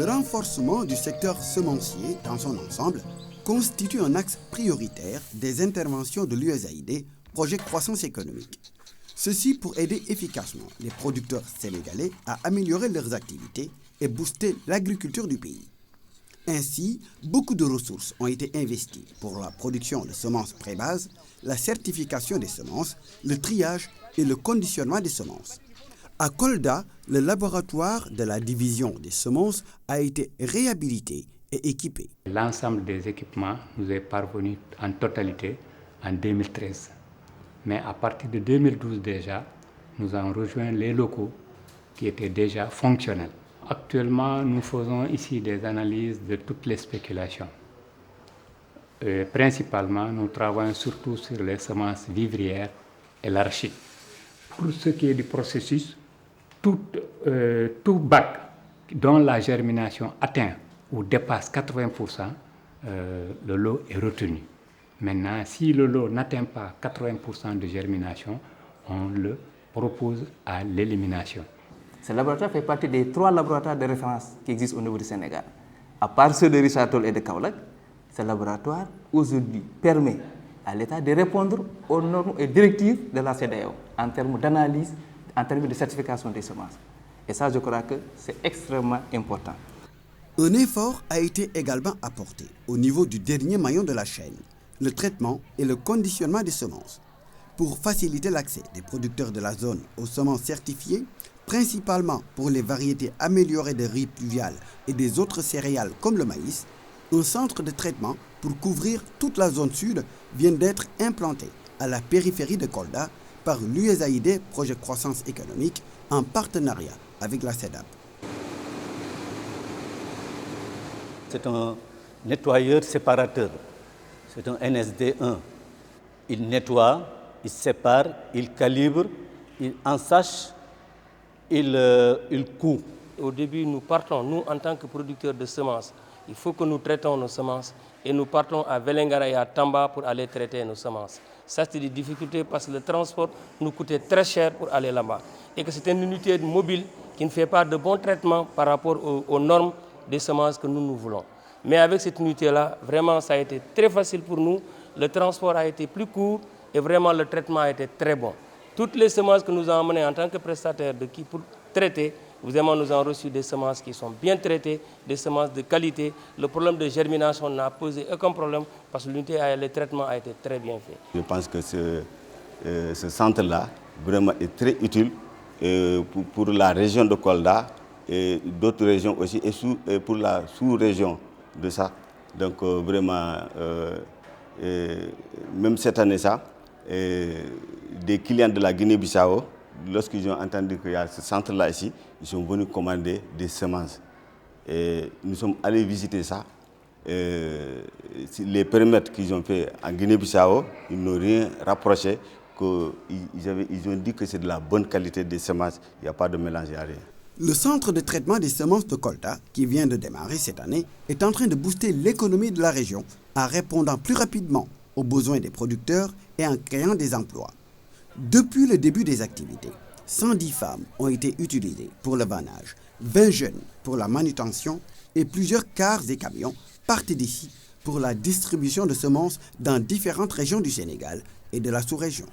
renforcement du secteur semencier dans son ensemble constitue un axe prioritaire des interventions de l'USAID, projet croissance économique. Ceci pour aider efficacement les producteurs sénégalais à améliorer leurs activités et booster l'agriculture du pays. Ainsi, beaucoup de ressources ont été investies pour la production de semences pré-base, la certification des semences, le triage et le conditionnement des semences. À Kolda, le laboratoire de la division des semences a été réhabilité et équipé. L'ensemble des équipements nous est parvenu en totalité en 2013. Mais à partir de 2012 déjà, nous avons rejoint les locaux qui étaient déjà fonctionnels. Actuellement, nous faisons ici des analyses de toutes les spéculations. Principalement, nous travaillons surtout sur les semences vivrières et l'arachide. Pour ce qui est du processus, tout bac dont la germination atteint ou dépasse 80%, le lot est retenu. Maintenant, si le lot n'atteint pas 80% de germination, on le propose à l'élimination. Ce laboratoire fait partie des 3 laboratoires de référence qui existent au niveau du Sénégal. À part ceux de Richard Toll et de Kaolack, ce laboratoire aujourd'hui permet à l'État de répondre aux normes et directives de la CEDEAO en termes d'analyse, en termes de certification des semences. Et ça, je crois que c'est extrêmement important. Un effort a été également apporté au niveau du dernier maillon de la chaîne, le traitement et le conditionnement des semences. Pour faciliter l'accès des producteurs de la zone aux semences certifiées, principalement pour les variétés améliorées de riz pluvial et des autres céréales comme le maïs, un centre de traitement pour couvrir toute la zone sud vient d'être implanté à la périphérie de Kolda par l'USAID Projet Croissance Économique en partenariat avec la CEDAP. C'est un nettoyeur séparateur, c'est un NSD1. Il nettoie, il sépare, il calibre, il ensache, il coud. Au début, nous partons, nous en tant que producteurs de semences, il faut que nous traitons nos semences et nous partons à Vélingara et à Tamba pour aller traiter nos semences. Ça, c'est des difficultés parce que le transport nous coûtait très cher pour aller là-bas. Et que c'est une unité mobile qui ne fait pas de bon traitement par rapport aux normes des semences que nous voulons. Mais avec cette unité-là, vraiment, ça a été très facile pour nous. Le transport a été plus court et vraiment le traitement a été très bon. Toutes les semences que nous avons emmenées en tant que prestataires pour traiter, vraiment, nous avons reçu des semences qui sont bien traitées, des semences de qualité. Le problème de germination n'a posé aucun problème parce que l'unité, le traitement a été très bien fait. Je pense que ce centre-là vraiment est très utile pour la région de Kolda et d'autres régions aussi et pour la sous-région de ça. Donc vraiment, même cette année, des clients de la Guinée-Bissau, lorsqu'ils ont entendu qu'il y a ce centre-là ici, ils sont venus commander des semences. Et nous sommes allés visiter ça. Les périmètres qu'ils ont fait en Guinée-Bissau, ils n'ont rien rapproché. Ils ont dit que c'est de la bonne qualité des semences. Il n'y a pas de mélange, il n'y a rien. Le centre de traitement des semences de Kolda, qui vient de démarrer cette année, est en train de booster l'économie de la région en répondant plus rapidement aux besoins des producteurs et en créant des emplois. Depuis le début des activités, 110 femmes ont été utilisées pour le vannage, 20 jeunes pour la manutention et plusieurs cars et camions partent d'ici pour la distribution de semences dans différentes régions du Sénégal et de la sous-région.